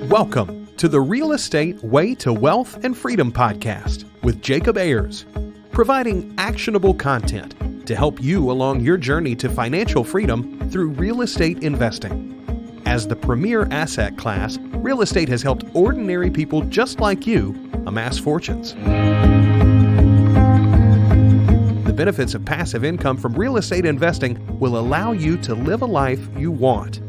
Welcome to the Real Estate Way to Wealth and Freedom podcast with Jacob Ayers, providing actionable content to help you along your journey to financial freedom through real estate investing. As the premier asset class, real estate has helped ordinary people just like you amass fortunes. The benefits of passive income from real estate investing will allow you to live a life you want.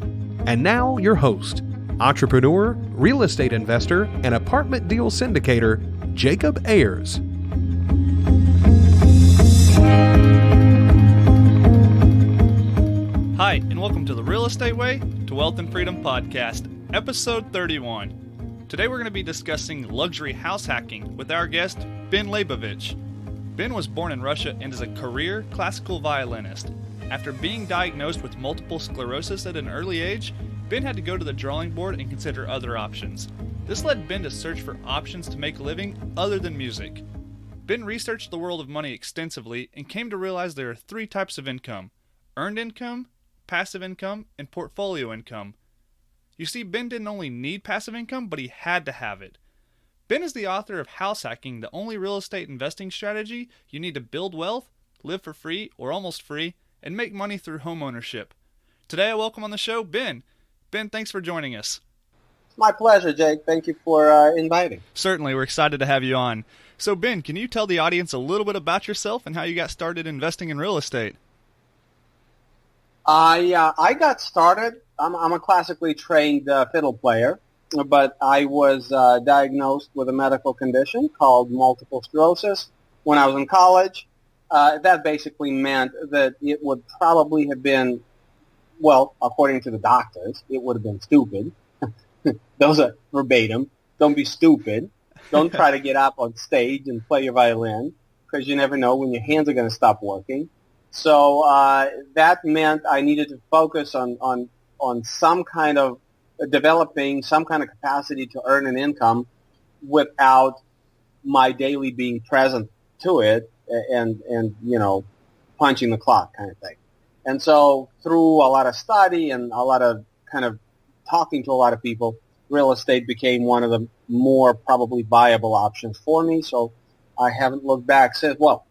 And now your host, entrepreneur, real estate investor, and apartment deal syndicator, Jacob Ayers. Hi, and welcome to the Real Estate Way to Wealth and Freedom podcast, episode 31. Today we're going to be discussing luxury house hacking with our guest, Ben Leybovich. Ben was born in Russia and is a career classical violinist. After being diagnosed with multiple sclerosis at an early age, Ben had to go to the drawing board and consider other options. This led Ben to search for options to make a living other than music. Ben researched the world of money extensively and came to realize there are three types of income: earned income, passive income, and portfolio income. You see, Ben didn't only need passive income, but he had to have it. Ben is the author of House Hacking, the only real estate investing strategy you need to build wealth, live for free or almost free, and make money through homeownership. Today I welcome on the show Ben. Ben, thanks for joining us. My pleasure, Jake. Thank you for inviting. Certainly, we're excited to have you on. So Ben, can you tell the audience a little bit about yourself and how you got started investing in real estate? I got started. I'm a classically trained fiddle player, but I was diagnosed with a medical condition called multiple sclerosis when I was in college. That basically meant that it would probably have been, well, according to the doctors, it would have been stupid. Those are verbatim. Don't be stupid. Don't try to get up on stage and play your violin because you never know when your hands are going to stop working. So that meant I needed to focus on some kind of developing some kind of capacity to earn an income without my daily being present to it and you know, punching the clock kind of thing. And so through a lot of study and a lot of kind of talking to a lot of people, real estate became one of the more probably viable options for me. So I haven't looked back since. Well,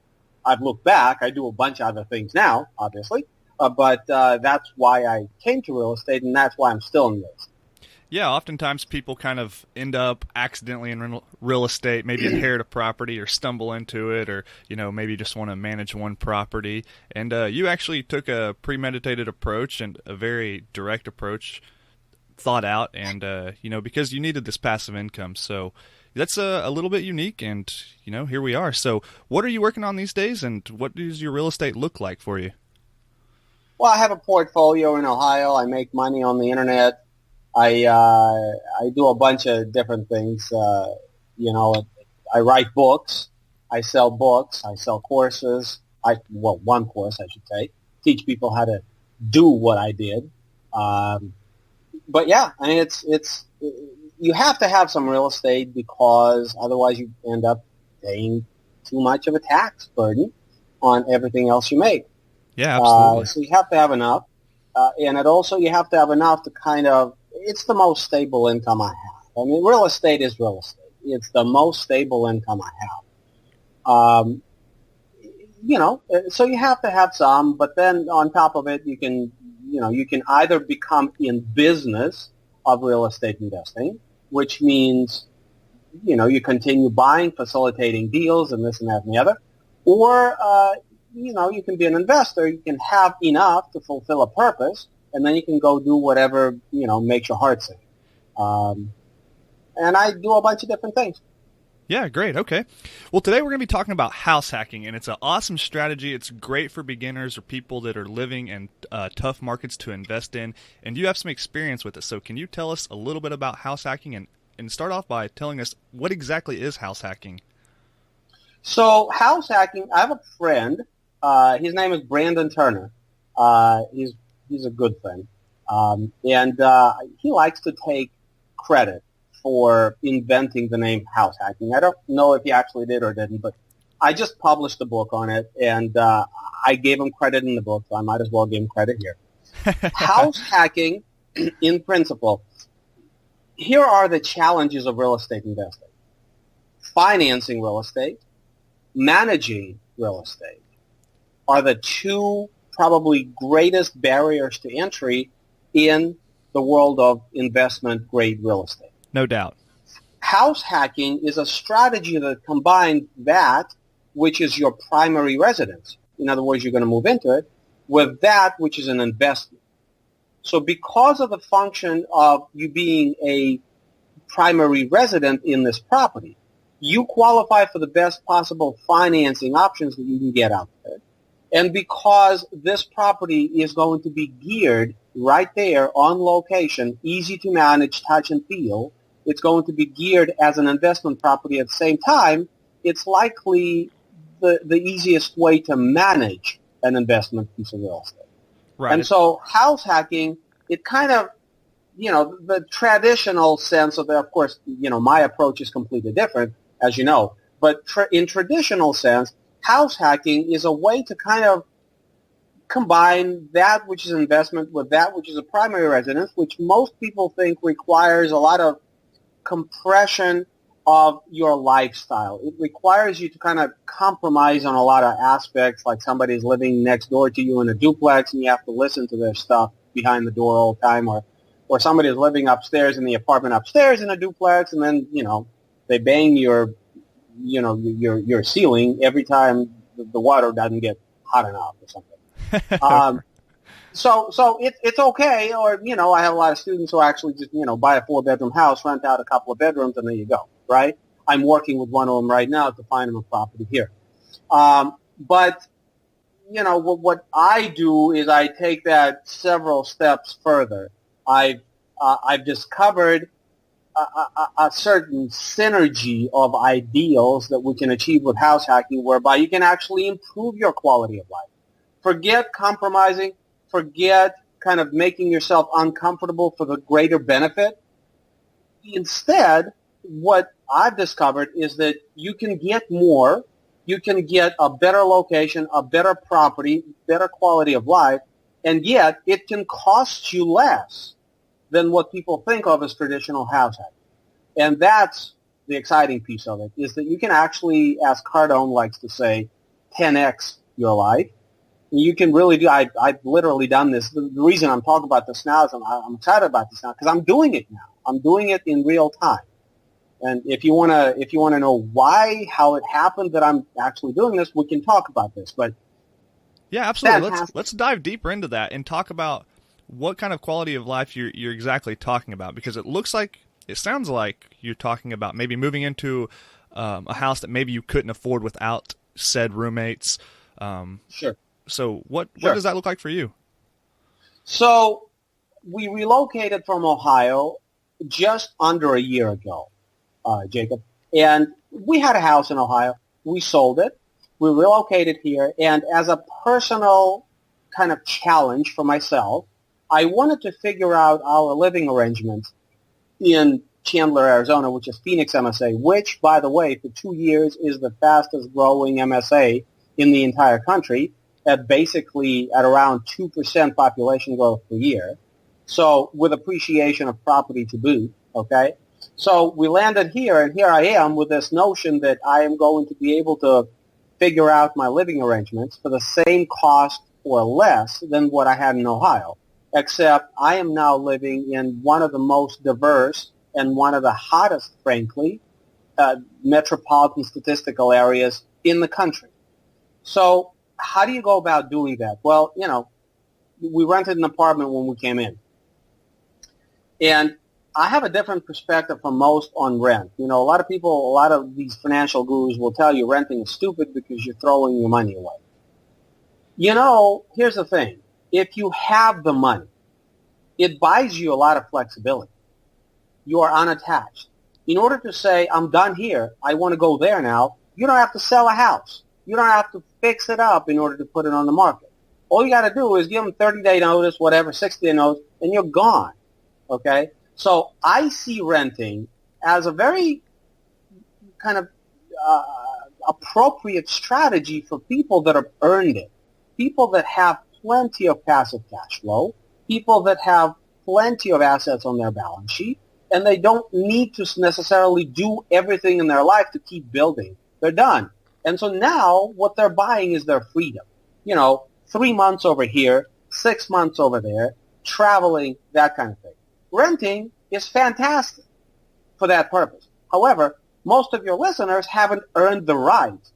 I've looked back. I do a bunch of other things now, obviously. But that's why I came to real estate, and that's why I'm still in this. Yeah, oftentimes people kind of end up accidentally in real estate, maybe inherit a property or stumble into it, or, you know, maybe just want to manage one property. And you actually took a premeditated approach and a very direct approach, thought out, and, you know, because you needed this passive income. So that's a little bit unique, and, you know, here we are. So what are you working on these days, and what does your real estate look like for you? Well, I have a portfolio in Ohio. I make money on the internet. I do a bunch of different things. You know, I write books. I sell books. I sell courses. One course, I should say, teach people how to do what I did. But yeah, I mean, it's you have to have some real estate because otherwise you end up paying too much of a tax burden on everything else you make. Yeah, absolutely. So you have to have enough, and you have to have enough to kind of. It's the most stable income I have. I mean, real estate is real estate. It's the most stable income I have. You know, so you have to have some, but then on top of it, you can either become in business of real estate investing, which means, you know, you continue buying, facilitating deals and this and that and the other, or, you know, you can be an investor. You can have enough to fulfill a purpose, and then you can go do whatever, you know, makes your heart sing. And I do a bunch of different things. Yeah, great. Okay. Well, today we're going to be talking about house hacking, and it's an awesome strategy. It's great for beginners or people that are living in tough markets to invest in, and you have some experience with it. So can you tell us a little bit about house hacking and start off by telling us what exactly is house hacking? So house hacking, I have a friend. His name is Brandon Turner. He's a good friend. And he likes to take credit for inventing the name house hacking. I don't know if he actually did or didn't, but I just published a book on it, and I gave him credit in the book, so I might as well give him credit here. House hacking, in principle, here are the challenges of real estate investing. Financing real estate, managing real estate are the two probably greatest barriers to entry in the world of investment-grade real estate. No doubt. House hacking is a strategy that combines that, which is your primary residence. In other words, you're going to move into it, with that, which is an investment. So because of the function of you being a primary resident in this property, you qualify for the best possible financing options that you can get out there. And because this property is going to be geared right there on location, easy to manage, touch and feel, it's going to be geared as an investment property at the same time, it's likely the easiest way to manage an investment piece of real estate. Right. And so house hacking, it kind of, the traditional sense of course, my approach is completely different, as you know. But in traditional sense, house hacking is a way to kind of combine that which is investment with that which is a primary residence, which most people think requires a lot of compression of your lifestyle. It requires you to kind of compromise on a lot of aspects, like somebody's living next door to you in a duplex and you have to listen to their stuff behind the door all the time, or somebody's living upstairs in the apartment upstairs in a duplex, and then, they bang your ceiling every time the water doesn't get hot enough or something. So it's okay. Or, I have a lot of students who actually just, buy a 4-bedroom house, rent out a couple of bedrooms, and there you go, right? I'm working with one of them right now to find them a property here. But, what I do is I take that several steps further. I've discovered a certain synergy of ideals that we can achieve with house hacking, whereby you can actually improve your quality of life. Forget compromising. Forget kind of making yourself uncomfortable for the greater benefit. Instead, what I've discovered is that you can get more, you can get a better location, a better property, better quality of life, and yet it can cost you less than what people think of as traditional house hacking. And that's the exciting piece of it, is that you can actually, as Cardone likes to say, 10x your life. You can really do. I've literally done this. The reason I'm talking about this now is I'm excited about this now because I'm doing it now. I'm doing it in real time. And if you wanna know why, how it happened that I'm actually doing this, we can talk about this. But yeah, absolutely. Let's dive deeper into that and talk about what kind of quality of life you're exactly talking about, because it sounds like you're talking about maybe moving into a house that maybe you couldn't afford without said roommates. Sure. So what does that look like for you? So we relocated from Ohio just under a year ago, Jacob. And we had a house in Ohio. We sold it. We relocated here. And as a personal kind of challenge for myself, I wanted to figure out our living arrangement in Chandler, Arizona, which is Phoenix MSA, which, by the way, for 2 years is the fastest growing MSA in the entire country, at basically at around 2% population growth per year. So with appreciation of property to boot, okay? So we landed here, and here I am with this notion that I am going to be able to figure out my living arrangements for the same cost or less than what I had in Ohio, except I am now living in one of the most diverse and one of the hottest, frankly, metropolitan statistical areas in the country. So how do you go about doing that? Well, we rented an apartment when we came in. And I have a different perspective from most on rent. A lot of these financial gurus will tell you renting is stupid because you're throwing your money away. Here's the thing. If you have the money, it buys you a lot of flexibility. You are unattached. In order to say, I'm done here, I want to go there now, you don't have to sell a house. You don't have to fix it up in order to put it on the market. All you got to do is give them 30-day notice, whatever, 60-day notice, and you're gone, okay? So I see renting as a very kind of appropriate strategy for people that have earned it, people that have plenty of passive cash flow, people that have plenty of assets on their balance sheet, and they don't need to necessarily do everything in their life to keep building. They're done. And so now what they're buying is their freedom. 3 months over here, 6 months over there, traveling, that kind of thing. Renting is fantastic for that purpose. However, most of your listeners haven't earned the right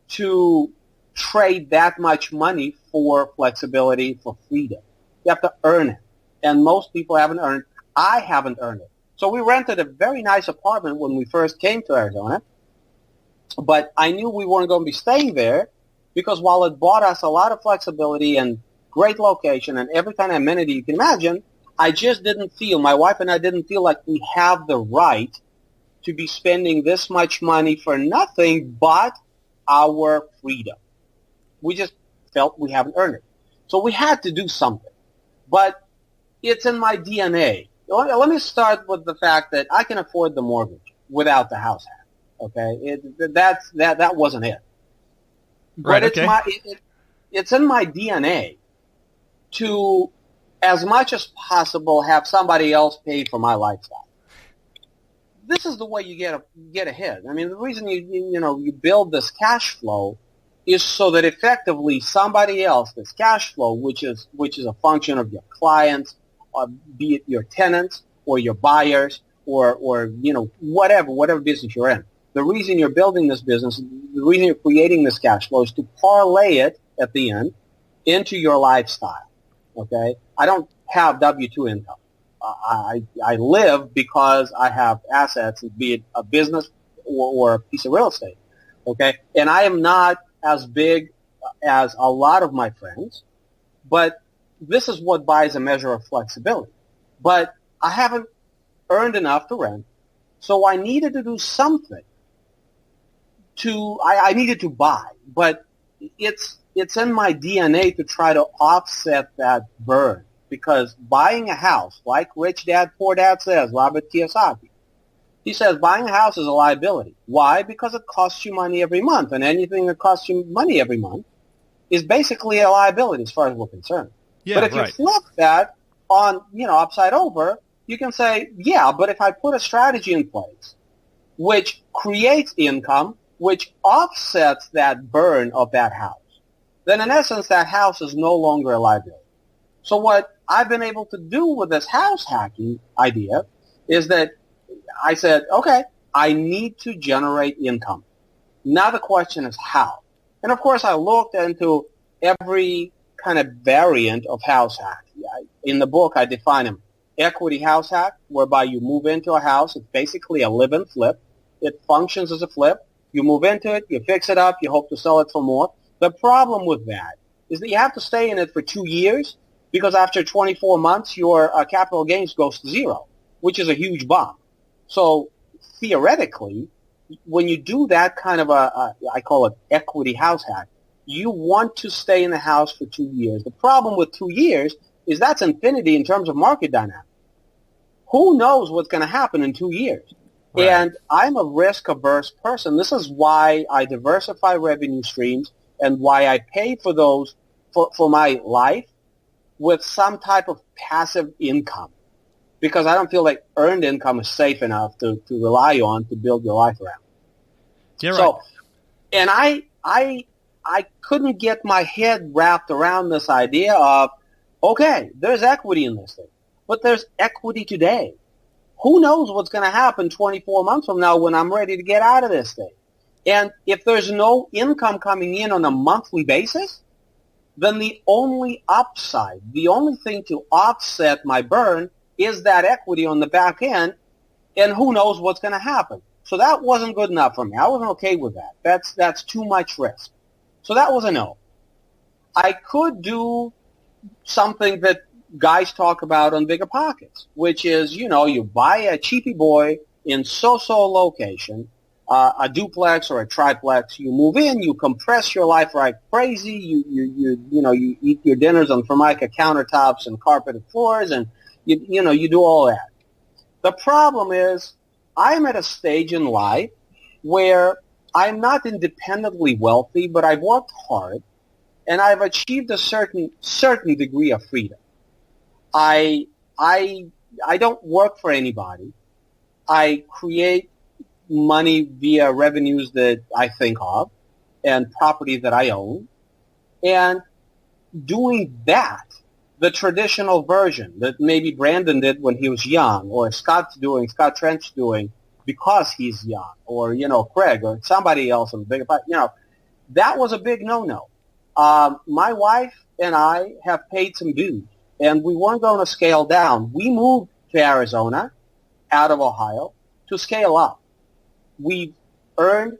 to trade that much money for flexibility, for freedom. You have to earn it. And most people haven't earned it. I haven't earned it. So we rented a very nice apartment when we first came to Arizona, but I knew we weren't going to be staying there because while it bought us a lot of flexibility and great location and every kind of amenity you can imagine, I just didn't feel, my wife and I didn't feel like we have the right to be spending this much money for nothing but our freedom. We just felt we haven't earned it. So we had to do something. But it's in my DNA. Let me start with the fact that I can afford the mortgage without the house hack. Okay? That wasn't it. Right, but it's in my DNA to, as much as possible, have somebody else pay for my lifestyle. This is the way you get ahead. I mean, the reason you build this cash flow is so that effectively somebody else, this cash flow, which is a function of your clients, be it your tenants or your buyers or whatever business you're in. The reason you're building this business, the reason you're creating this cash flow is to parlay it at the end into your lifestyle. Okay? I don't have W-2 income. I live because I have assets, be it a business or a piece of real estate. Okay? And I am not as big as a lot of my friends, but this is what buys a measure of flexibility. But I haven't earned enough to rent, so I needed to do something I needed to buy, but it's in my DNA to try to offset that burn, because buying a house, like Rich Dad, Poor Dad says, Robert Kiyosaki, he says buying a house is a liability. Why? Because it costs you money every month, and anything that costs you money every month is basically a liability as far as we're concerned. Yeah, but if right. you flip that on, upside over, you can say, yeah, but if I put a strategy in place which creates income, which offsets that burn of that house, then in essence that house is no longer a liability. So what I've been able to do with this house hacking idea is that I said, okay, I need to generate income. Now the question is how. And of course I looked into every kind of variant of house hack. In the book I define them. Equity house hack, whereby you move into a house. It's basically a live and flip. It functions as a flip. You move into it, you fix it up, you hope to sell it for more. The problem with that is that you have to stay in it for 2 years, because after 24 months, your capital gains goes to zero, which is a huge bomb. So theoretically, when you do that kind of I call it equity house hack, you want to stay in the house for 2 years. The problem with 2 years is that's infinity in terms of market dynamics. Who knows what's going to happen in 2 years? Right. And I'm a risk-averse person. This is why I diversify revenue streams and why I pay for those for my life with some type of passive income, because I don't feel like earned income is safe enough to rely on to build your life around. Yeah, right. So, and I couldn't get my head wrapped around this idea of, okay, there's equity in this thing, but there's equity today. Who knows what's going to happen 24 months from now when I'm ready to get out of this thing? And if there's no income coming in on a monthly basis, then the only upside, the only thing to offset my burn is that equity on the back end, and who knows what's going to happen. So that wasn't good enough for me. I wasn't okay with that. That's too much risk. So that was a no. I could do something that guys talk about on Bigger Pockets, which is, you buy a cheapy boy in so-so location, a duplex or a triplex. You move in, you compress your life like crazy. You eat your dinners on Formica countertops and carpeted floors, and you do all that. The problem is, I'm at a stage in life where I'm not independently wealthy, but I've worked hard, and I've achieved a certain degree of freedom. I I don't work for anybody. I create money via revenues that I think of and property that I own. And doing that, the traditional version that maybe Brandon did when he was young, or Scott Trench doing because he's young, or, Craig or somebody else in the bigger, that was a big no-no. My wife and I have paid some dues, and we weren't going to scale down. We moved to Arizona out of Ohio to scale up. We've earned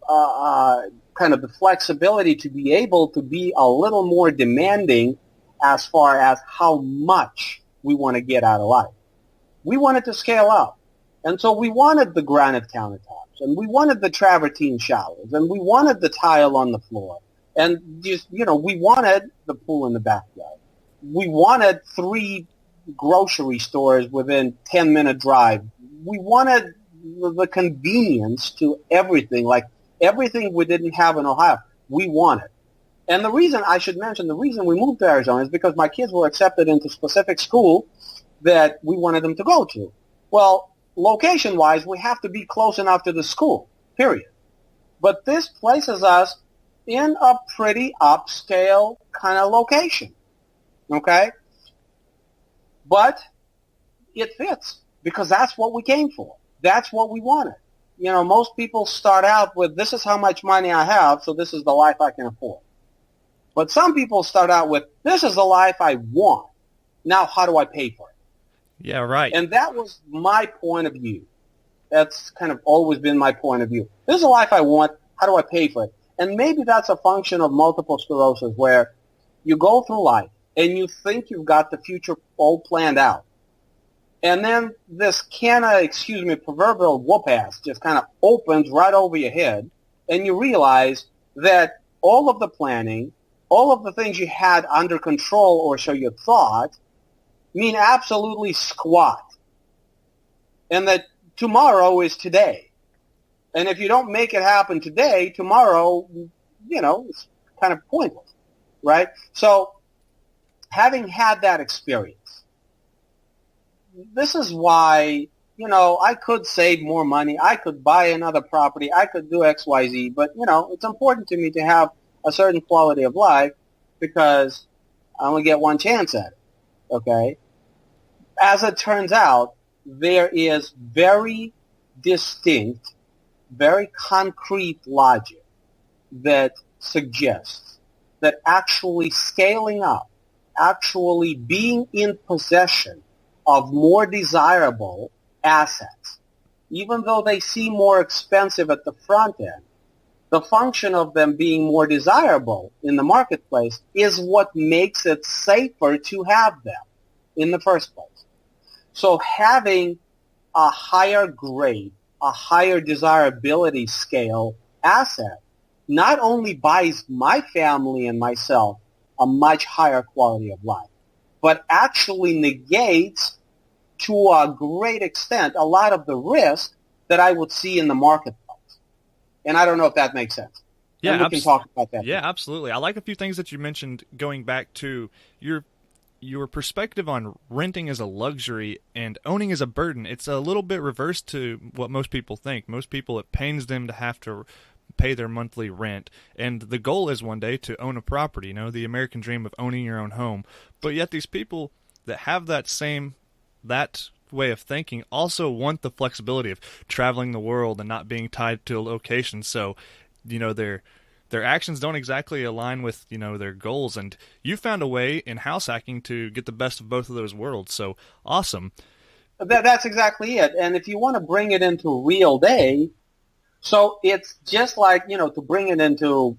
kind of the flexibility to be able to be a little more demanding as far as how much we want to get out of life. We wanted to scale up. And so we wanted the granite countertops, and we wanted the travertine showers, and we wanted the tile on the floor. And just, we wanted the pool in the backyard. We wanted 3 grocery stores within 10-minute drive. We wanted the convenience to everything, like everything we didn't have in Ohio, we wanted. And the reason we moved to Arizona is because my kids were accepted into specific school that we wanted them to go to. Well, location-wise, we have to be close enough to the school, period. But this places us in a pretty upscale kind of location, okay? But it fits because that's what we came for. That's what we wanted. Most people start out with, this is how much money I have, so this is the life I can afford. But some people start out with, this is the life I want. Now, how do I pay for it? Yeah, right. And that was my point of view. That's kind of always been my point of view. This is the life I want. How do I pay for it? And maybe that's a function of multiple sclerosis, where you go through life and you think you've got the future all planned out. And then this proverbial whoop-ass just kind of opens right over your head, and you realize that all of the planning, all of the things you had under control, or so you thought, mean absolutely squat. And that tomorrow is today. And if you don't make it happen today, tomorrow, it's kind of pointless, right? So having had that experience, this is why, I could save more money. I could buy another property. I could do X, Y, Z. But, it's important to me to have a certain quality of life because I only get one chance at it, okay? As it turns out, there is very distinct, very concrete logic that suggests that actually scaling up, actually being in possession of more desirable assets, even though they seem more expensive at the front end, the function of them being more desirable in the marketplace is what makes it safer to have them in the first place. So having a higher grade, a higher desirability scale asset not only buys my family and myself a much higher quality of life, but actually negates to a great extent a lot of the risk that I would see in the marketplace. And I don't know if that makes sense. Yeah, and we can talk about that. Yeah, absolutely. I like a few things that you mentioned going back to your perspective on renting as a luxury and owning as a burden. It's a little bit reversed to what most people think. Most people, it pains them to have to pay their monthly rent, and the goal is one day to own a property, the American dream of owning your own home. But yet these people that have that way of thinking also want the flexibility of traveling the world and not being tied to a location. So, their actions don't exactly align with, their goals. And you found a way in house hacking to get the best of both of those worlds. So awesome. That's exactly it. And if you want to bring it into real day, so it's just like, to bring it into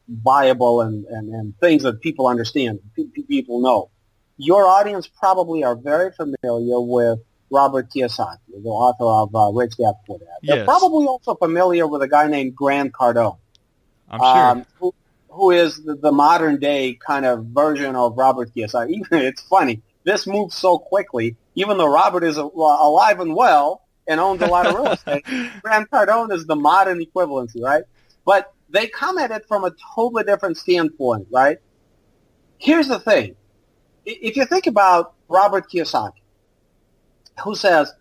viable and things that people understand, people know. Your audience probably are very familiar with Robert Kiyosaki, the author of Rich Dad Poor Dad. Yes. They're probably also familiar with a guy named Grant Cardone. I'm sure. Who is the modern day kind of version of Robert Kiyosaki. Even it's funny. This moves so quickly. Even though Robert is alive and well and owns a lot of real estate, Grant Cardone is the modern equivalency, right? But they come at it from a totally different standpoint, right? Here's the thing. If you think about Robert Kiyosaki, who says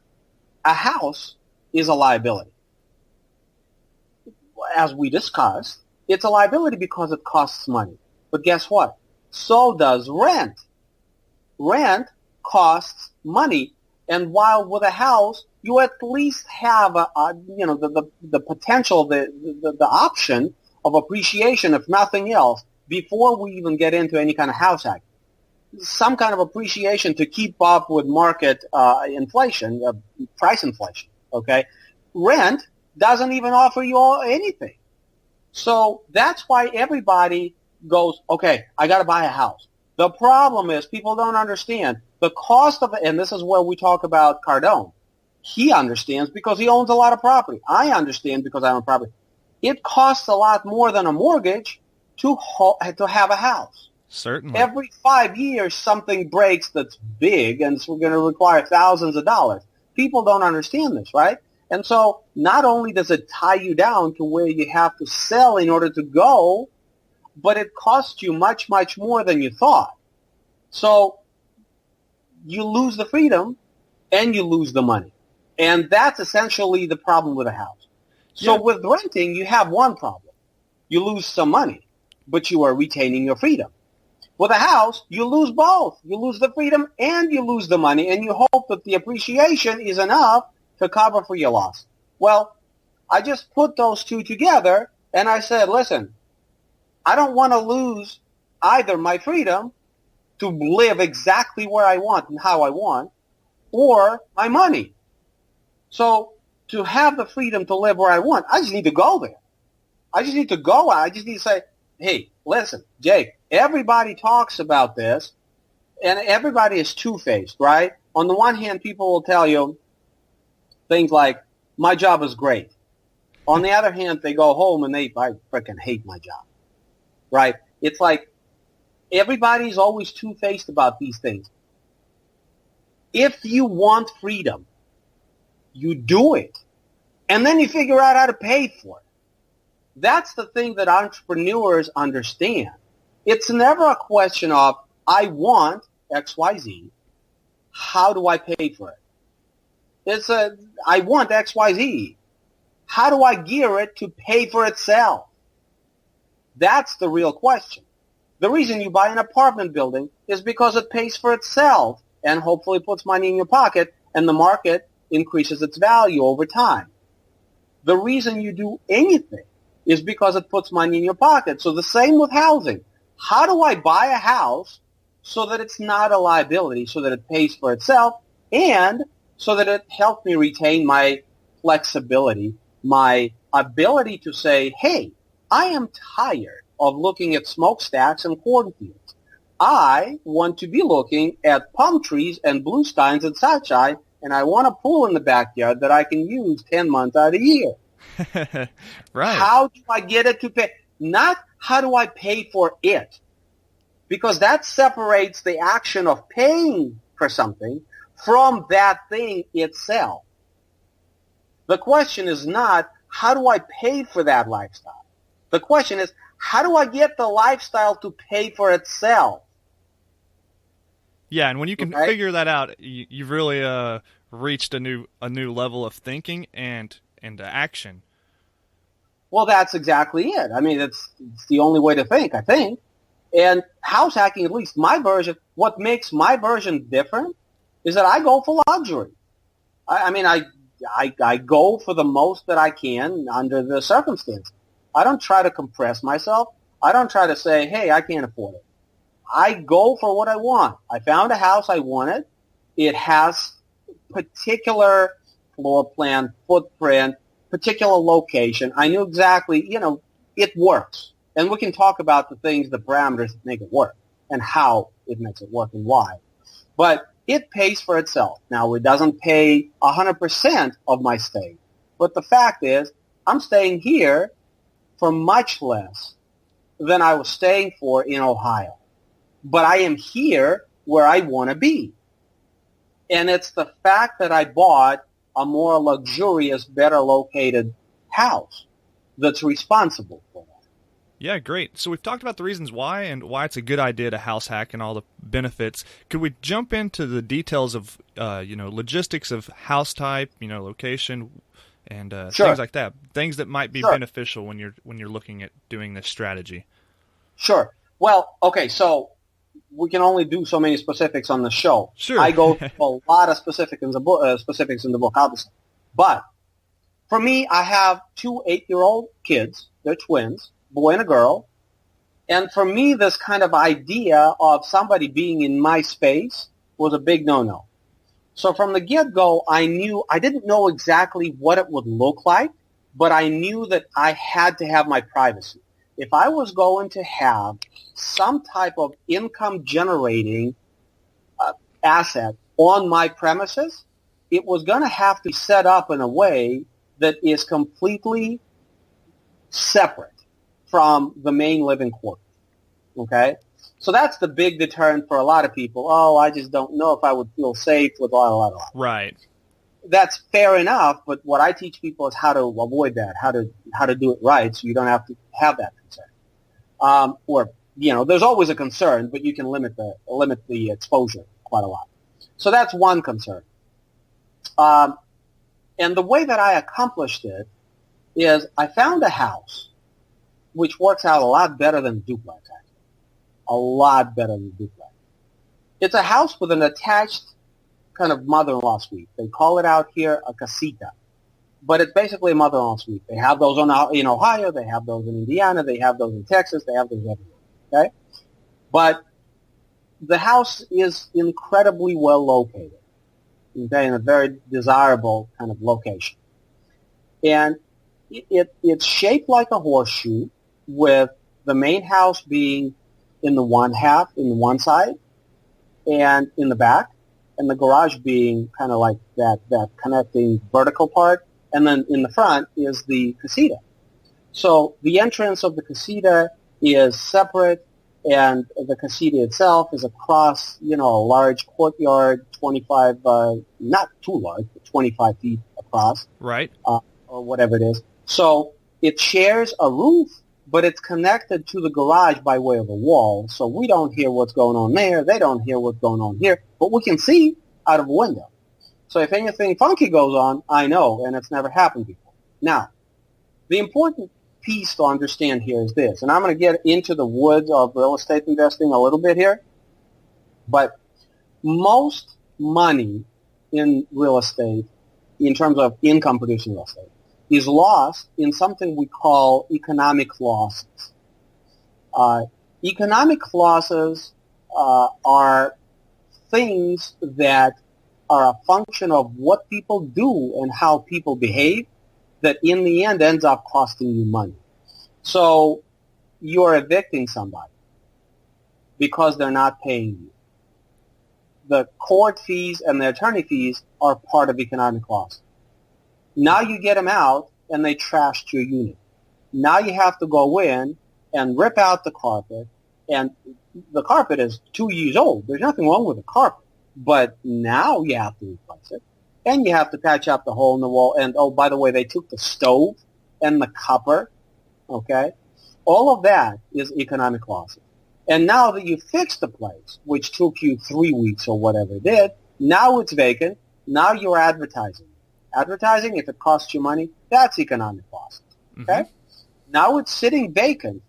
a house is a liability. As we discussed, it's a liability because it costs money. But guess what? So does rent. Rent costs money. And while with a house, you at least have the potential, the option of appreciation, if nothing else, before we even get into any kind of house hack. Some kind of appreciation to keep up with market inflation, price inflation, okay? Rent doesn't even offer you anything. So that's why everybody goes, okay, I got to buy a house. The problem is people don't understand the cost of it, and this is where we talk about Cardone. He understands because he owns a lot of property. I understand because I own property. It costs a lot more than a mortgage to have a house. Certainly. Every 5 years, something breaks that's big, and it's going to require thousands of dollars. People don't understand this, right? And so not only does it tie you down to where you have to sell in order to go, but it costs you much, much more than you thought. So you lose the freedom and you lose the money. And that's essentially the problem with a house. So with renting, you have one problem. You lose some money, but you are retaining your freedom. With a house, you lose both. You lose the freedom and you lose the money, and you hope that the appreciation is enough to cover for your loss. Well, I just put those two together, and I said, listen, I don't want to lose either my freedom to live exactly where I want and how I want, or my money. So to have the freedom to live where I want, I just need to go there. I just need to go. I just need to say, hey, listen, Jake, everybody talks about this, and everybody is two-faced, right? On the one hand, people will tell you things like, my job is great. On the other hand, they go home and I freaking hate my job, right? It's like everybody's always two-faced about these things. If you want freedom, you do it, and then you figure out how to pay for it. That's the thing that entrepreneurs understand. It's never a question of, I want XYZ. How do I pay for it? I want XYZ. How do I gear it to pay for itself? That's the real question. The reason you buy an apartment building is because it pays for itself and hopefully puts money in your pocket, and the market increases its value over time. The reason you do anything is because it puts money in your pocket. So the same with housing. How do I buy a house so that it's not a liability, so that it pays for itself, and so that it helps me retain my flexibility, my ability to say, hey, I am tired of looking at smokestacks and cornfields. I want to be looking at palm trees and blue skies and sunshine, and I want a pool in the backyard that I can use 10 months out of the year. Right. How do I get it to pay? Not how do I pay for it? Because that separates the action of paying for something from that thing itself. The question is not, how do I pay for that lifestyle? The question is, how do I get the lifestyle to pay for itself? Yeah, and when you can figure that out, you've really reached a new level of thinking and action. Well, that's exactly it. I mean, it's the only way to think, I think. And house hacking, at least my version, what makes my version different is that I go for luxury. I go for the most that I can under the circumstances. I don't try to compress myself. I don't try to say, hey, I can't afford it. I go for what I want. I found a house I wanted. It has particular floor plan, footprint, particular location. I knew exactly, it works. And we can talk about the things, the parameters that make it work and how it makes it work and why. But it pays for itself. Now, it doesn't pay 100% of my stay. But the fact is, I'm staying here for much less than I was staying for in Ohio. But I am here where I want to be. And it's the fact that I bought a more luxurious, better located house that's responsible for that. Yeah, great. So we've talked about the reasons why and why it's a good idea to house hack and all the benefits. Could we jump into the details of, logistics of house type, location, and Sure. things like that? Things that might be Sure. beneficial when you're looking at doing this strategy. Sure. Well, okay, so we can only do so many specifics on the show. Sure. I go through a lot of specifics in the book, obviously. But for me, I have 2 8-year-old kids. They're twins, boy and a girl. And for me, this kind of idea of somebody being in my space was a big no-no. So from the get-go, I didn't know exactly what it would look like, but I knew that I had to have my privacy. If I was going to have some type of income-generating asset on my premises, it was going to have to be set up in a way that is completely separate from the main living quarters. Okay? So that's the big deterrent for a lot of people. Oh, I just don't know if I would feel safe with blah. Right. That's fair enough, but what I teach people is how to avoid that, how to do it right, so you don't have to have that concern. There's always a concern, but you can limit the exposure quite a lot. So that's one concern. And the way that I accomplished it is I found a house which works out a lot better than duplex, actually. A lot better than duplex. It's a house with an attached kind of mother-in-law suite. They call it out here a casita. But it's basically a mother-in-law suite. They have those in Ohio. They have those in Indiana. They have those in Texas. They have those everywhere. Okay? But the house is incredibly well located. Okay? In a very desirable kind of location. And it's shaped like a horseshoe, with the main house being in the one side, and in the back, and the garage being kind of like that connecting vertical part, and then in the front is the casita. So the entrance of the casita is separate, and the casita itself is across, a large courtyard, 25, not too large, but 25 feet across. Right. Or whatever it is. So it shares a roof, but it's connected to the garage by way of a wall. So we don't hear what's going on there. They don't hear what's going on here. But we can see out of a window. So if anything funky goes on, I know, and it's never happened before. Now, the important piece to understand here is this, and I'm going to get into the woods of real estate investing a little bit here, but most money in real estate, in terms of income-producing real estate, is lost in something we call economic losses. Economic losses are things that are a function of what people do and how people behave that in the end ends up costing you money. So you're evicting somebody because they're not paying you. The court fees and the attorney fees are part of economic loss. Now you get them out and they trashed your unit. Now you have to go in and rip out the carpet, and the carpet is 2 years old. There's nothing wrong with the carpet, but now you have to replace it, and you have to patch up the hole in the wall. And oh, by the way, they took the stove and the copper. Okay, all of that is economic losses. And now that you fixed the place, which took you 3 weeks or whatever it did, now it's vacant. Now you're advertising. Advertising, if it costs you money, that's economic losses. Okay? Mm-hmm. Now it's sitting vacant.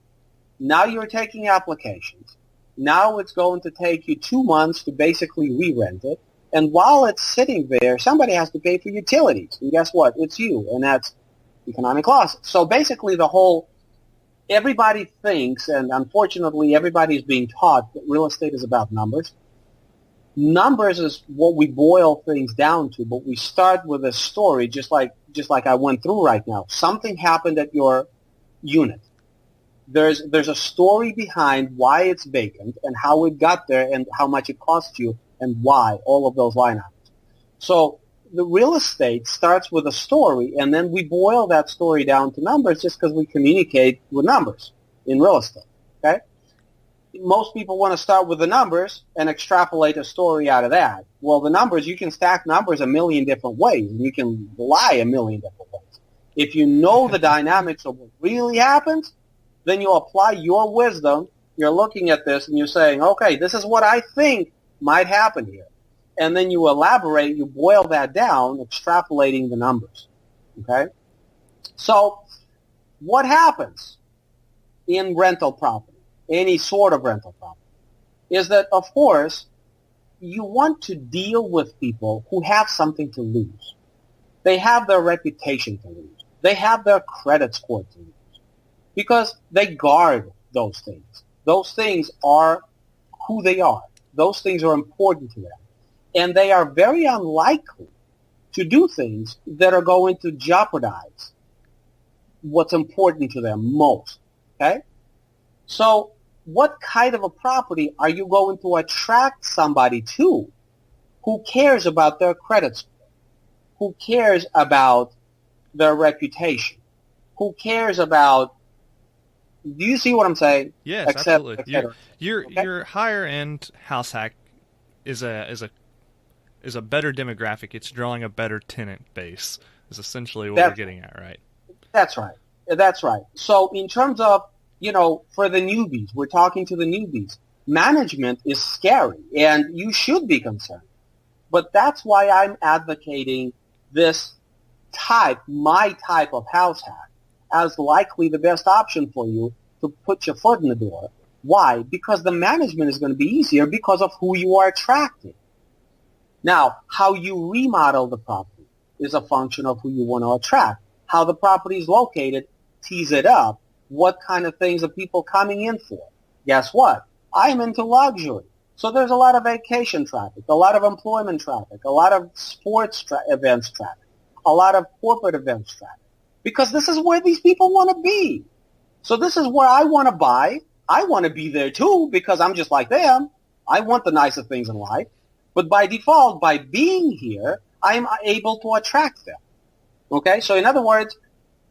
Now you're taking applications. Now it's going to take you 2 months to basically re-rent it. And while it's sitting there, somebody has to pay for utilities. And guess what? It's you. And that's economic losses. So basically everybody thinks, and unfortunately everybody is being taught, that real estate is about numbers. Numbers is what we boil things down to, but we start with a story, just like I went through right now. Something happened at your unit. There's a story behind why it's vacant and how it got there and how much it cost you and why, all of those line items. So the real estate starts with a story, and then we boil that story down to numbers just because we communicate with numbers in real estate. Okay? Most people want to start with the numbers and extrapolate a story out of that. Well, the numbers, you can stack numbers a million different ways, and you can lie a million different ways. If you know the dynamics of what really happens, Then you apply your wisdom. You're looking at this and you're saying, okay, this is what I think might happen here. And then you elaborate, you boil that down, extrapolating the numbers. Okay? So what happens in rental property, any sort of rental property, is that, of course, you want to deal with people who have something to lose. They have their reputation to lose. They have their credit score to lose because they guard those things. Those things are who they are. Those things are important to them. And they are very unlikely to do things that are going to jeopardize what's important to them most. Okay? So what kind of a property are you going to attract somebody to who cares about their credit score, who cares about their reputation, who cares about, do you see what I'm saying? Yes, absolutely. Your higher end house hack is a better demographic. It's drawing a better tenant base is essentially what we're getting at, right? That's right. That's right. So in terms of, for the newbies, we're talking to the newbies. Management is scary, and you should be concerned. But that's why I'm advocating this my type of house hack, as likely the best option for you to put your foot in the door. Why? Because the management is going to be easier because of who you are attracting. Now, how you remodel the property is a function of who you want to attract. How the property is located, tease it up. What kind of things are people coming in for? Guess what? I'm into luxury. So there's a lot of vacation traffic, a lot of employment traffic, a lot of sports events traffic, a lot of corporate events traffic. Because this is where these people want to be. So this is where I want to buy. I want to be there too because I'm just like them. I want the nicer things in life. But by default, by being here, I'm able to attract them. Okay? So in other words,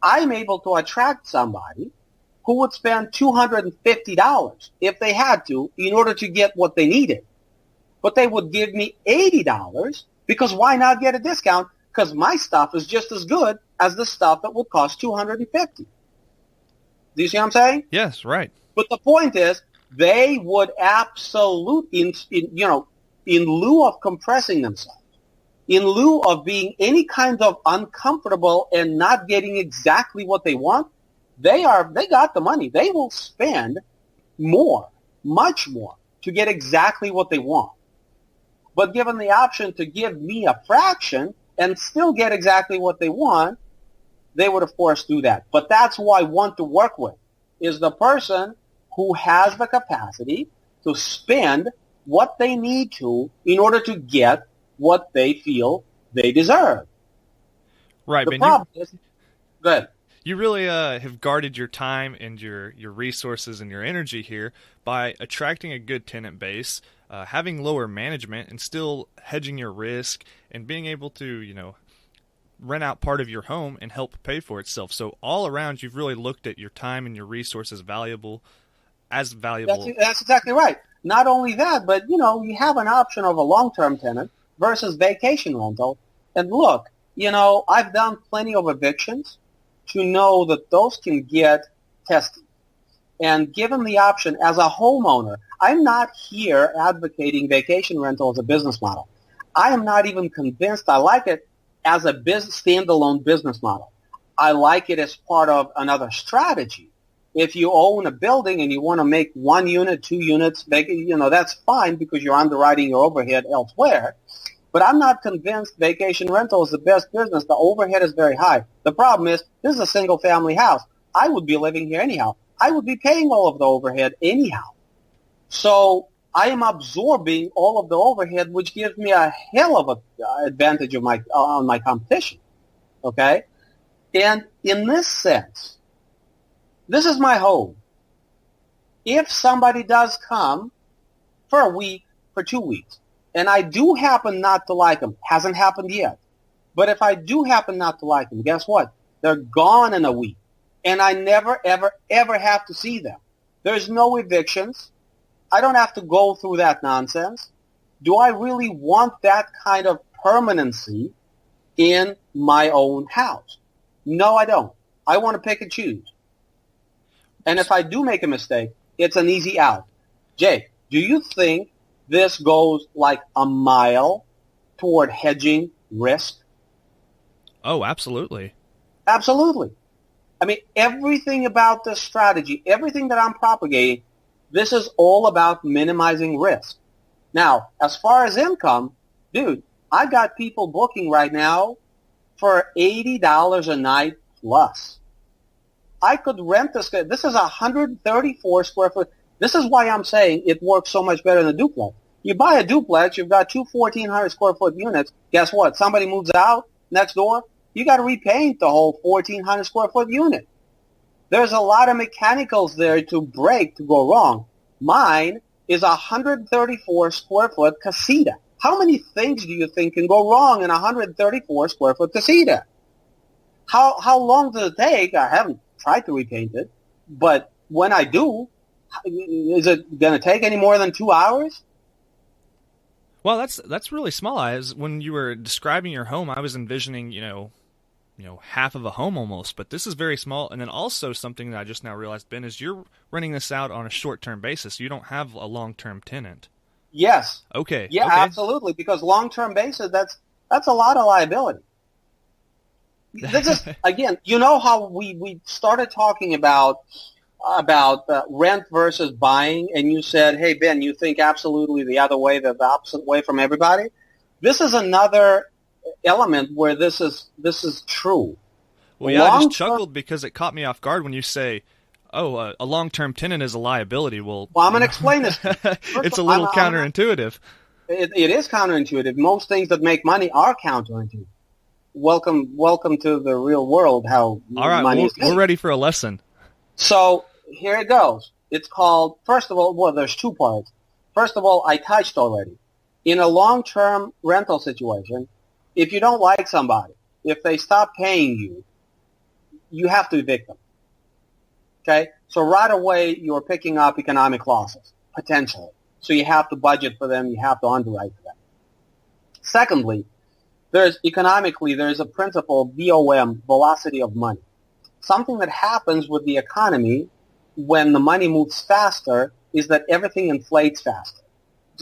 I'm able to attract somebody who would spend $250 if they had to in order to get what they needed. But they would give me $80 because why not get a discount? Because my stuff is just as good as the stuff that would cost $250. Do you see what I'm saying? Yes, right. But the point is, they would absolutely, in lieu of compressing themselves, in lieu of being any kind of uncomfortable and not getting exactly what they want, they got the money. They will spend more, much more, to get exactly what they want. But given the option to give me a fraction and still get exactly what they want, they would, of course, do that. But that's who I want to work with, is the person who has the capacity to spend what they need to in order to get what they feel they deserve. Right. The problem is, go ahead. You really have guarded your time and your resources and your energy here by attracting a good tenant base, having lower management, and still hedging your risk and being able to, rent out part of your home and help pay for itself. So all around, you've really looked at your time and your resources valuable. That's exactly right. Not only that, but, you have an option of a long-term tenant versus vacation rental. And look, I've done plenty of evictions to know that those can get tested. And given the option as a homeowner, I'm not here advocating vacation rental as a business model. I am not even convinced I like it as a standalone business model. I like it as part of another strategy. If you own a building and you want to make 1 unit, 2 units, that's fine because you're underwriting your overhead elsewhere. But I'm not convinced vacation rental is the best business. The overhead is very high. The problem is, this is a single-family house. I would be living here anyhow. I would be paying all of the overhead anyhow. So I am absorbing all of the overhead, which gives me a hell of an advantage of on my competition. Okay? And in this sense, this is my home. If somebody does come for a week, for 2 weeks, and I do happen not to like them, hasn't happened yet, but if I do happen not to like them, guess what? They're gone in a week, and I never, ever, ever have to see them. There's no evictions. I don't have to go through that nonsense. Do I really want that kind of permanency in my own house? No, I don't. I want to pick and choose. And if I do make a mistake, it's an easy out. Jake, do you think this goes like a mile toward hedging risk? Oh, absolutely. Absolutely. I mean, everything about this strategy, everything that I'm propagating, this is all about minimizing risk. Now, as far as income, dude, I got people booking right now for $80 a night plus. I could rent this. This is 134 square foot. This is why I'm saying it works so much better than a duplex. You buy a duplex, you've got two 1,400 square foot units. Guess what? Somebody moves out next door, you got to repaint the whole 1,400 square foot unit. There's a lot of mechanicals there to break, to go wrong. Mine is 134 square foot casita. How many things do you think can go wrong in a 134 square foot casita? How long does it take? I haven't tried to repaint it, but when I do, is it going to take any more than 2 hours? Well, that's really small. When you were describing your home, I was envisioning, half of a home almost, but this is very small. And then also something that I just now realized, Ben, is you're renting this out on a short-term basis. You don't have a long-term tenant. Yes. Okay. Yeah, okay. Absolutely, because long-term basis, that's a lot of liability. This is, again, you know how we started talking about rent versus buying, and you said, hey, Ben, you think absolutely the other way, the opposite way from everybody? This is another element where this is true. Well, yeah, I just chuckled because it caught me off guard when you say, a long-term tenant is a liability. Well, I'm going to explain this. It's a little counterintuitive. It is counterintuitive. Most things that make money are counterintuitive. Welcome to the real world, how all right, money is made. We're ready for a lesson. So here it goes. It's called, first of all, there's two parts. First of all, I touched already. In a long-term rental situation, if you don't like somebody, if they stop paying you, you have to evict them. Okay? So right away, you're picking up economic losses, potentially. So you have to budget for them. You have to underwrite for them. Secondly, there's a principle, VOM, velocity of money. Something that happens with the economy when the money moves faster is that everything inflates faster.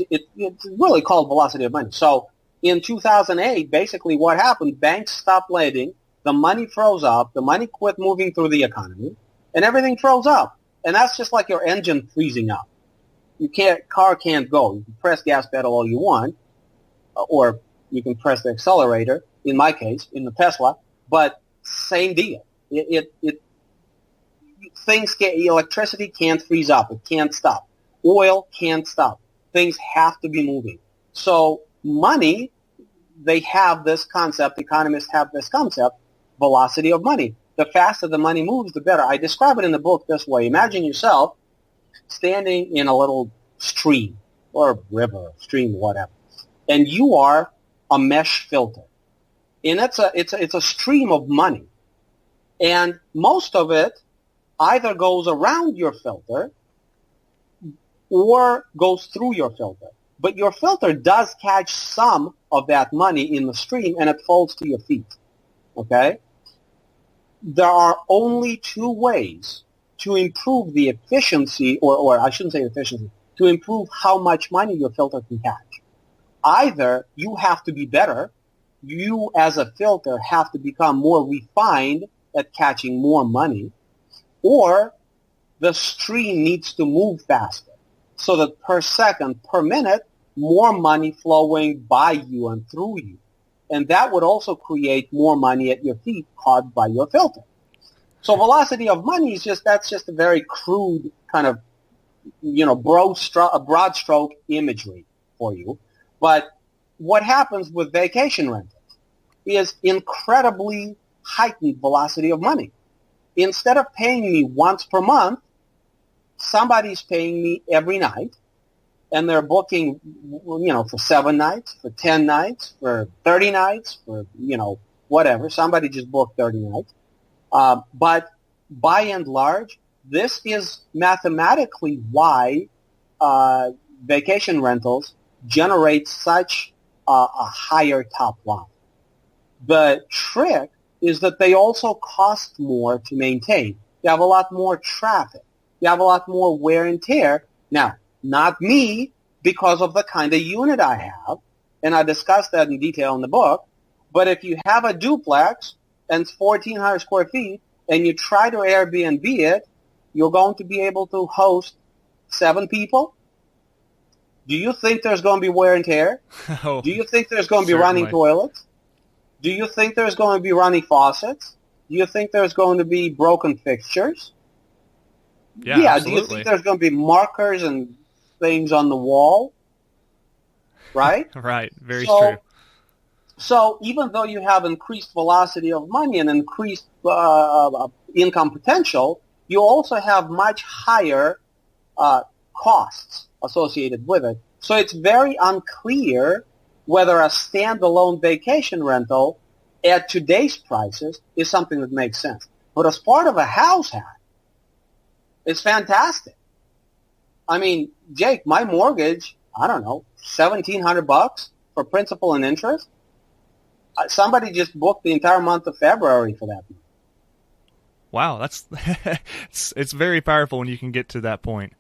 It's really called velocity of money. So in 2008, basically what happened, banks stopped lending, the money froze up, the money quit moving through the economy, and everything froze up. And that's just like your engine freezing up. Car can't go. You can press gas pedal all you want, or you can press the accelerator, in my case, in the Tesla, but same deal. Electricity can't freeze up. It can't stop. Oil can't stop. Things have to be moving. So money, they have this concept, economists have this concept, velocity of money. The faster the money moves, the better. I describe it in the book this way. Imagine yourself standing in a little stream or river, stream, whatever, and you are a mesh filter. And it's a stream of money. And most of it either goes around your filter or goes through your filter. But your filter does catch some of that money in the stream, and it falls to your feet. Okay? There are only two ways to improve the efficiency, or I shouldn't say efficiency, to improve how much money your filter can catch. Either you have to be better, you as a filter have to become more refined at catching more money, or the stream needs to move faster so that per second, per minute, more money flowing by you and through you. And that would also create more money at your feet caught by your filter. So velocity of money is that's just a very crude kind of, broad stroke imagery for you. But what happens with vacation rentals is incredibly heightened velocity of money. Instead of paying me once per month, somebody's paying me every night, and they're booking, for 7 nights, for 10 nights, for 30 nights, for, whatever. Somebody just booked 30 nights. But by and large, this is mathematically why vacation rentals generate such a higher top line. The trick is that they also cost more to maintain. You have a lot more traffic. You have a lot more wear and tear. Now, not me, because of the kind of unit I have, and I discussed that in detail in the book, but if you have a duplex and it's 1,400 square feet and you try to Airbnb it, you're going to be able to host 7 people. Do you think there's going to be wear and tear? Oh, Do you think there's going to be certainly. running toilets? Do you think there's going to be running faucets? Do you think there's going to be broken fixtures? Yeah, Do you absolutely. think there's going to be markers and things on the wall? Right? Right, very So- true. So even though you have increased velocity of money and increased income potential, you also have much higher costs associated with it. So it's very unclear whether a standalone vacation rental at today's prices is something that makes sense. But as part of a house hack, it's fantastic. I mean, Jake, my mortgage, I don't know, $1,700 for principal and interest. Somebody just booked the entire month of February for that. Wow, that's it's very powerful when you can get to that point.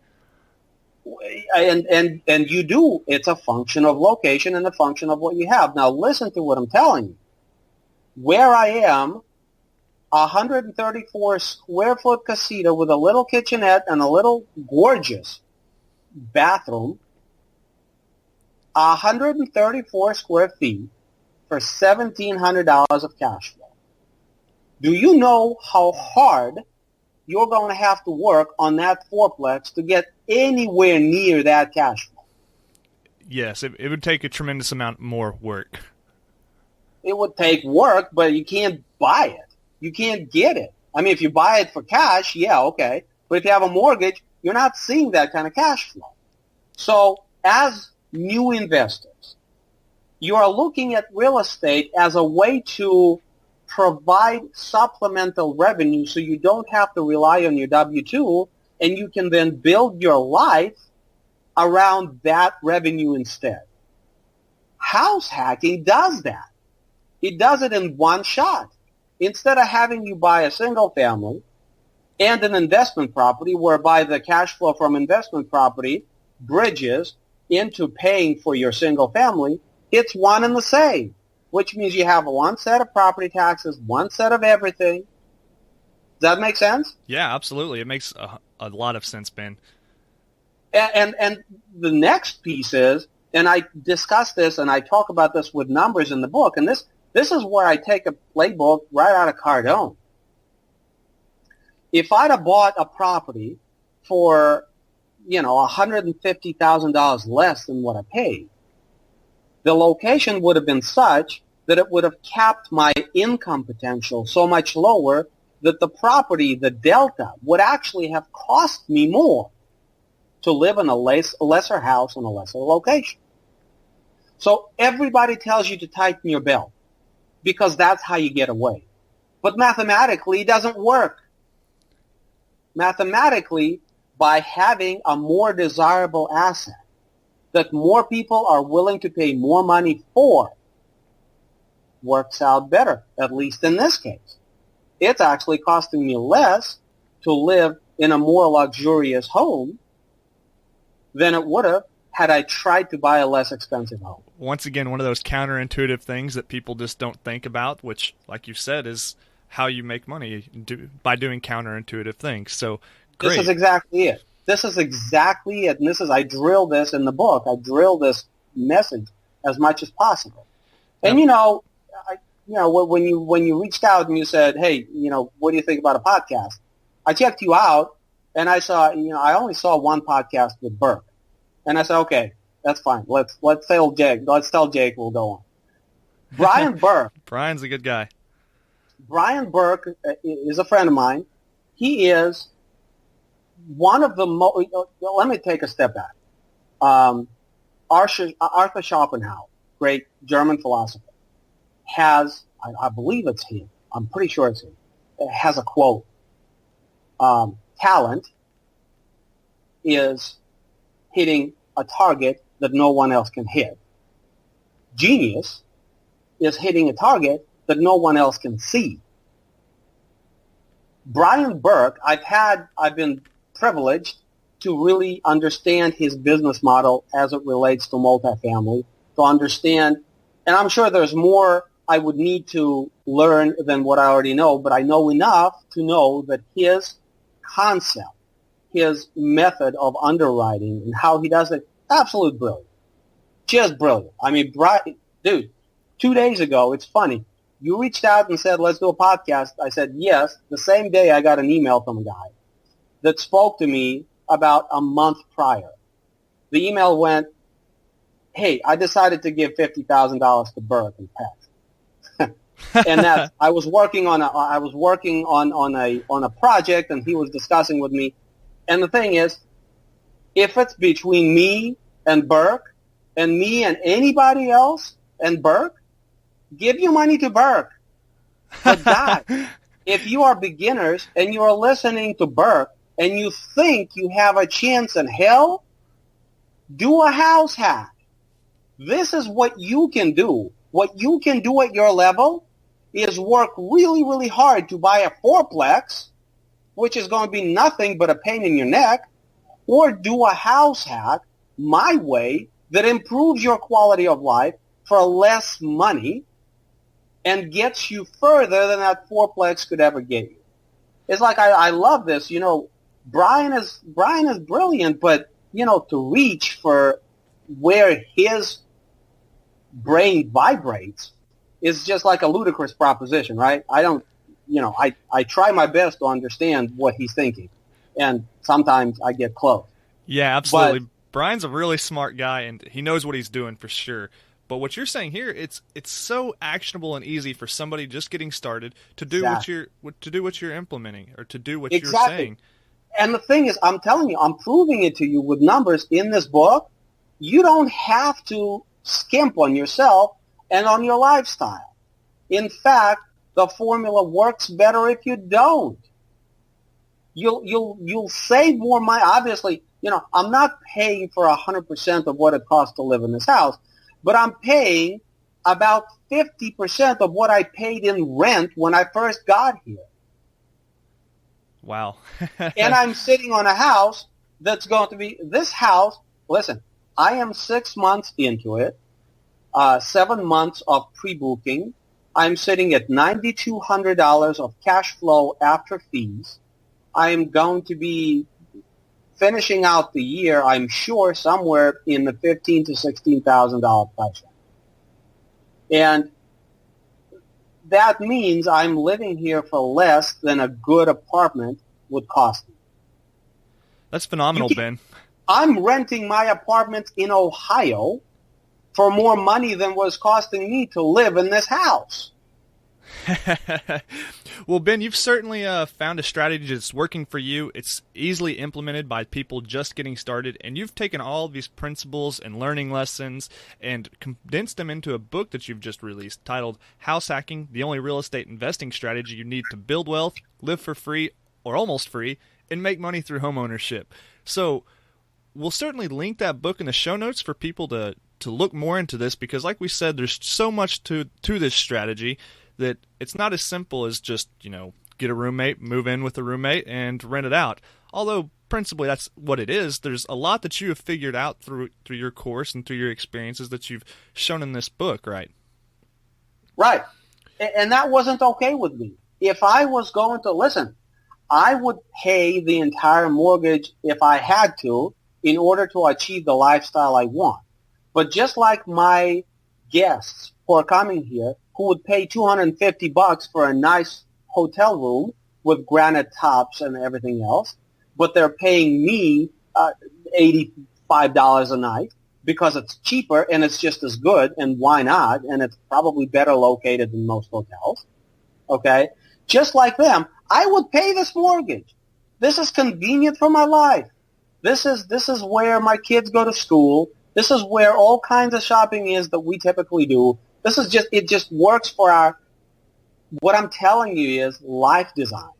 And you do. It's a function of location and a function of what you have. Now listen to what I'm telling you. Where I am, a 134 square foot casita with a little kitchenette and a little gorgeous bathroom, 134 square feet for $1,700 of cash flow. Do you know how hard you're going to have to work on that fourplex to get anywhere near that cash flow? Yes, it would take a tremendous amount more work. It would take work, but you can't buy it. You can't get it. I mean, if you buy it for cash, yeah, okay. But if you have a mortgage, you're not seeing that kind of cash flow. So as new investors, you are looking at real estate as a way to provide supplemental revenue so you don't have to rely on your W-2, and you can then build your life around that revenue instead. House hacking does that. It does it in one shot. Instead of having you buy a single family and an investment property whereby the cash flow from investment property bridges into paying for your single family, it's one and the same, which means you have one set of property taxes, one set of everything. Does that make sense? Yeah, absolutely. It makes a lot of sense, Ben. And the next piece is, and I discuss this and I talk about this with numbers in the book, and this is where I take a playbook right out of Cardone. If I'd have bought a property for, $150,000 less than what I paid, the location would have been such that it would have capped my income potential so much lower that the property, the delta, would actually have cost me more to live in a lesser house in a lesser location. So everybody tells you to tighten your belt because that's how you get away. But mathematically, it doesn't work. Mathematically, by having a more desirable asset that more people are willing to pay more money for, works out better, at least in this case. It's actually costing me less to live in a more luxurious home than it would have had I tried to buy a less expensive home. Once again, one of those counterintuitive things that people just don't think about, which, like you said, is how you make money by doing counterintuitive things. So, great. This is exactly it. This is exactly it. And I drill this in the book. I drill this message as much as possible. And, when you reached out and you said, hey, what do you think about a podcast? I checked you out and I saw, I only saw one podcast with Burke. And I said, okay, that's fine. Let's tell Jake we'll go on. Brian Burke. Brian's a good guy. Brian Burke is a friend of mine. He is one of the most, let me take a step back. Arthur Schopenhauer, great German philosopher, has, I believe it's him, I'm pretty sure it's him, has a quote. Talent is hitting a target that no one else can hit. Genius is hitting a target that no one else can see. Brian Burke, I've been privileged to really understand his business model as it relates to multifamily, to understand, and I'm sure there's more I would need to learn than what I already know, but I know enough to know that his concept, his method of underwriting and how he does it, absolute brilliant. Just brilliant. I mean, dude, 2 days ago, it's funny. You reached out and said, let's do a podcast. I said, yes. The same day I got an email from a guy that spoke to me about a month prior. The email went, hey, I decided to give $50,000 to Burke and Pat. And that I was working on a project, and he was discussing with me. And the thing is, if it's between me and Burke, and me and anybody else and Burke, give your money to Burke. But God, if you are beginners and you are listening to Burke and you think you have a chance in hell, do a house hack. This is what you can do. What you can do at your level is work really, really hard to buy a fourplex, which is going to be nothing but a pain in your neck, or do a house hack my way that improves your quality of life for less money and gets you further than that fourplex could ever get you. It's like I love this. You know, Brian is brilliant, but you know, to reach for where his brain vibrates is just like a ludicrous proposition, right? I try my best to understand what he's thinking, and sometimes I get close. Yeah, absolutely. But Brian's a really smart guy, and he knows what he's doing for sure. But what you're saying here, it's so actionable and easy for somebody just getting started to do what you're implementing, or to do what you're saying. And the thing is, I'm telling you, I'm proving it to you with numbers in this book. You don't have to skimp on yourself and on your lifestyle. In fact, the formula works better if you don't. You'll save more money. Obviously, you know, I'm not paying for 100% of what it costs to live in this house, but I'm paying about 50% of what I paid in rent when I first got here. Wow. And I'm sitting on a house that's going to be, this house, listen, I am 6 months into it, 7 months of pre-booking. I'm sitting at $9,200 of cash flow after fees. I am going to be finishing out the year, I'm sure, somewhere in the $15,000 to $16,000 price range. And that means I'm living here for less than a good apartment would cost me. That's phenomenal, Ben. I'm renting my apartment in Ohio for more money than was costing me to live in this house. Well, Ben, you've certainly found a strategy that's working for you. It's easily implemented by people just getting started, and you've taken all of these principles and learning lessons and condensed them into a book that you've just released titled House Hacking, the only real estate investing strategy you need to build wealth, live for free or almost free, and make money through homeownership. So we'll certainly link that book in the show notes for people to look more into this, because like we said, there's so much to this strategy that it's not as simple as just, you know, get a roommate, move in with a roommate, and rent it out. Although, principally, that's what it is. There's a lot that you have figured out through your course and through your experiences that you've shown in this book, right? Right. And that wasn't okay with me. If I was going to, listen, I would pay the entire mortgage if I had to in order to achieve the lifestyle I want. But just like my guests who are coming here, who would pay $250 for a nice hotel room with granite tops and everything else, but they're paying me $85 a night because it's cheaper and it's just as good, and why not? And it's probably better located than most hotels. Okay? Just like them, I would pay this mortgage. This is convenient for my life. This is where my kids go to school. This is where all kinds of shopping is that we typically do. It just works for what I'm telling you is life design.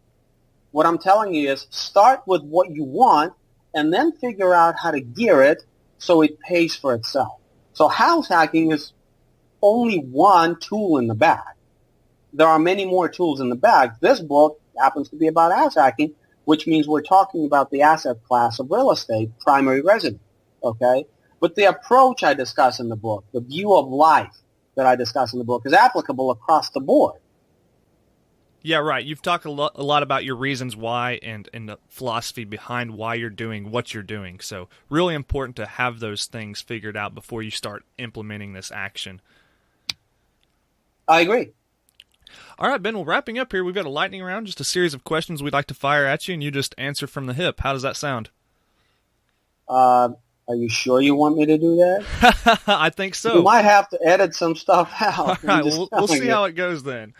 What I'm telling you is start with what you want and then figure out how to gear it so it pays for itself. So house hacking is only one tool in the bag. There are many more tools in the bag. This book happens to be about house hacking, which means we're talking about the asset class of real estate, primary residence, okay? But the approach I discuss in the book, the view of life that I discuss in the book is applicable across the board. Yeah, right. You've talked a lot about your reasons why and the philosophy behind why you're doing what you're doing. So really important to have those things figured out before you start implementing this action. I agree. All right, Ben, well, wrapping up here, we've got a lightning round, just a series of questions we'd like to fire at you, and you just answer from the hip. How does that sound? Are you sure you want me to do that? I think so. You might have to edit some stuff out. All right, we'll see how it goes then.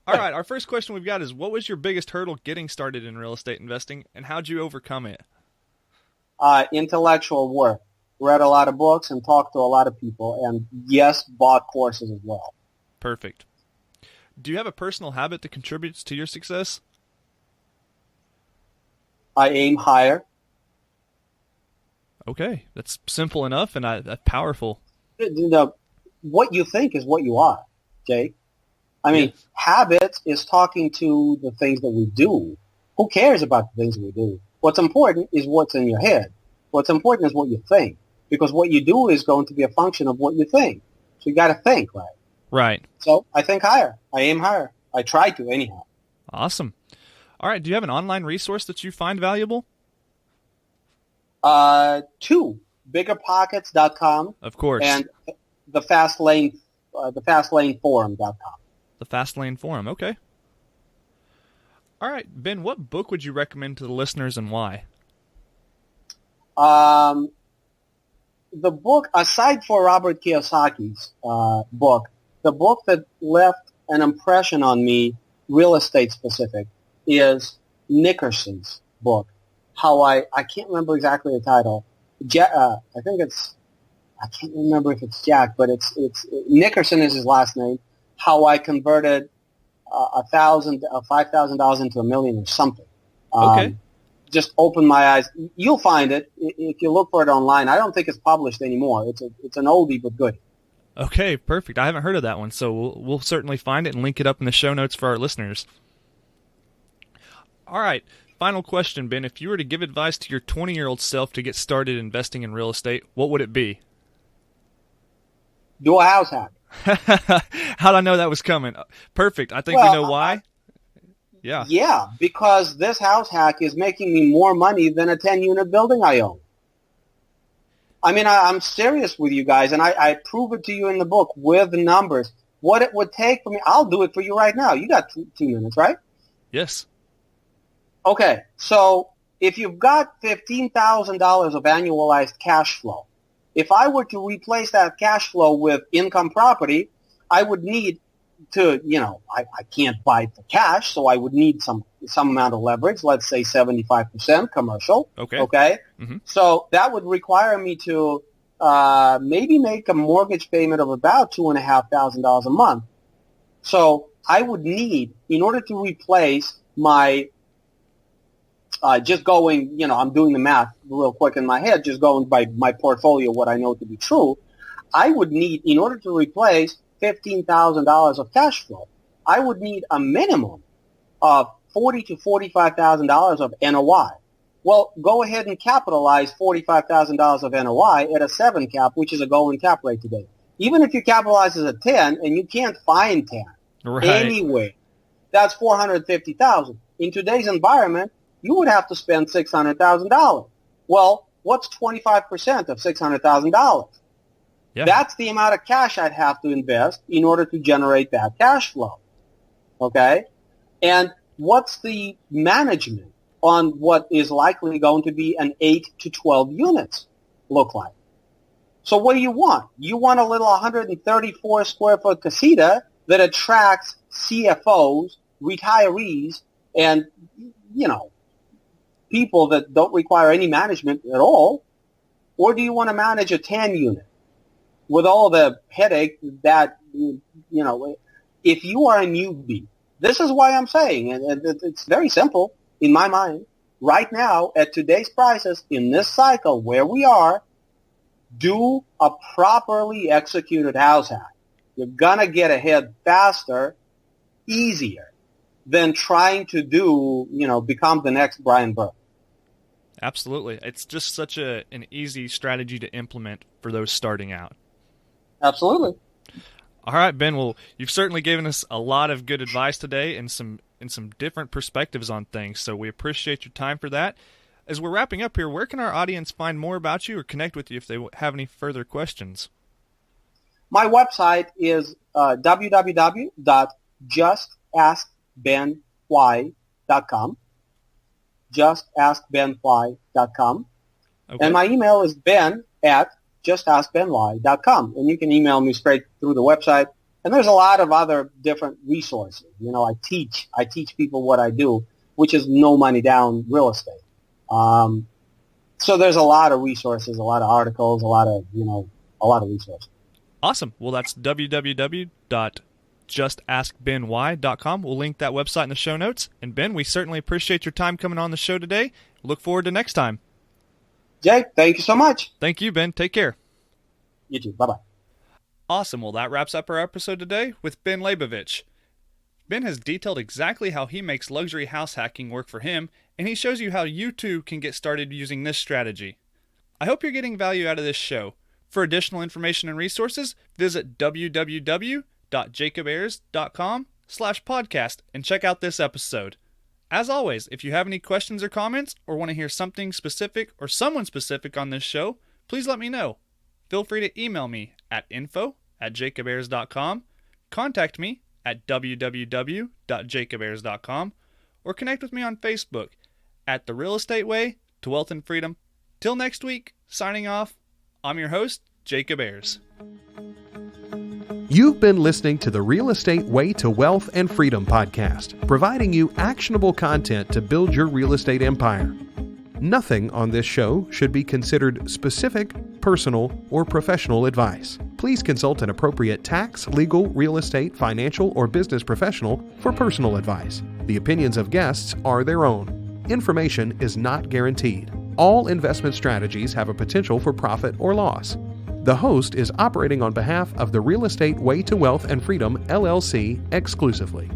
All right, our first question we've got is, what was your biggest hurdle getting started in real estate investing, and how'd you overcome it? Intellectual work. Read a lot of books and talked to a lot of people, and yes, bought courses as well. Perfect. Do you have a personal habit that contributes to your success? I aim higher. Okay, that's simple enough and that's powerful. What you think is what you are, Jake. I mean, habits is talking to the things that we do. Who cares about the things we do? What's important is what's in your head. What's important is what you think, because what you do is going to be a function of what you think. So you got to think, right? Right. So I think higher. I aim higher. I try to anyhow. Awesome. All right. Do you have an online resource that you find valuable? Two, biggerpockets.com. Of course. And the fastlaneforum.com. The Fast Lane Forum. Okay. All right, Ben, what book would you recommend to the listeners and why? The book, aside for Robert Kiyosaki's book, the book that left an impression on me, real estate specific, is Nickerson's book. I can't remember exactly the title. I can't remember if it's Jack, but it's Nickerson is his last name. How I converted $5,000 into $1 million or something. Okay. Just opened my eyes. You'll find it if you look for it online. I don't think it's published anymore. It's an oldie but goodie. Okay, perfect. I haven't heard of that one, so we'll certainly find it and link it up in the show notes for our listeners. All right, final question, Ben. If you were to give advice to your 20-year-old self to get started investing in real estate, what would it be? Do a house hack. How'd I know that was coming? Perfect. I think we know why. Yeah, because this house hack is making me more money than a 10-unit building I own. I mean, I'm serious with you guys, and I prove it to you in the book with numbers. What it would take for me, I'll do it for you right now. You got 2 minutes, right? Yes. Okay, so if you've got $15,000 of annualized cash flow, if I were to replace that cash flow with income property, I would need to, I can't buy it for cash, so I would need some amount of leverage, let's say 75% commercial. Okay. Mm-hmm. So that would require me to maybe make a mortgage payment of about $2,500 a month. So I would need, in order to replace my just going, I'm doing the math real quick in my head, just going by my portfolio, what I know to be true, I would need, in order to replace $15,000 of cash flow, I would need a minimum of $40,000 to $45,000 of NOI. Well, go ahead and capitalize $45,000 of NOI at a 7 cap, which is a going cap rate today. Even if you capitalize as a 10 and you can't find 10 anywhere, that's $450,000. In today's environment, you would have to spend $600,000. Well, what's 25% of $600,000? Yeah. That's the amount of cash I'd have to invest in order to generate that cash flow. Okay? And what's the management on what is likely going to be an 8 to 12 units look like? So what do you want? You want a little 134 square foot casita that attracts CFOs, retirees, and, people that don't require any management at all? Or do you want to manage a 10 unit with all the headache that, if you are a newbie, this is why I'm saying, and it's very simple in my mind, right now at today's prices in this cycle where we are, do a properly executed house hack. You're going to get ahead faster, easier. than trying to become the next Brian Burke. Absolutely. It's just such an easy strategy to implement for those starting out. Absolutely. All right, Ben. Well, you've certainly given us a lot of good advice today and some different perspectives on things, so we appreciate your time for that. As we're wrapping up here, where can our audience find more about you or connect with you if they have any further questions? My website is www.justaskbenwhy.com. justaskbenwhy.com. Okay. And my email is ben@justaskbenwhy.com. And you can email me straight through the website. And there's a lot of other different resources. I teach people what I do, which is no money down real estate. So there's a lot of resources, a lot of articles, a lot of resources. Awesome. Well, that's www.justaskbenwhy.com. We'll link that website in the show notes. And Ben, we certainly appreciate your time coming on the show today. Look forward to next time. Jake, thank you so much. Thank you, Ben. Take care. You too. Bye-bye. Awesome. Well, that wraps up our episode today with Ben Leybovich. Ben has detailed exactly how he makes luxury house hacking work for him, and he shows you how you too can get started using this strategy. I hope you're getting value out of this show. For additional information and resources, visit www.jacobayers.com/podcast and check out this episode. As always, if you have any questions or comments or want to hear something specific or someone specific on this show, please let me know. Feel free to email me at info@jacobayers.com, contact me at www.jacobayers.com, or connect with me on Facebook at The Real Estate Way to Wealth and Freedom. Till next week, signing off, I'm your host, Jacob Ayers. You've been listening to the Real Estate Way to Wealth and Freedom podcast, providing you actionable content to build your real estate empire. Nothing on this show should be considered specific, personal, or professional advice. Please consult an appropriate tax, legal, real estate, financial, or business professional for personal advice. The opinions of guests are their own. Information is not guaranteed. All investment strategies have a potential for profit or loss. The host is operating on behalf of the Real Estate Way to Wealth and Freedom, LLC, exclusively.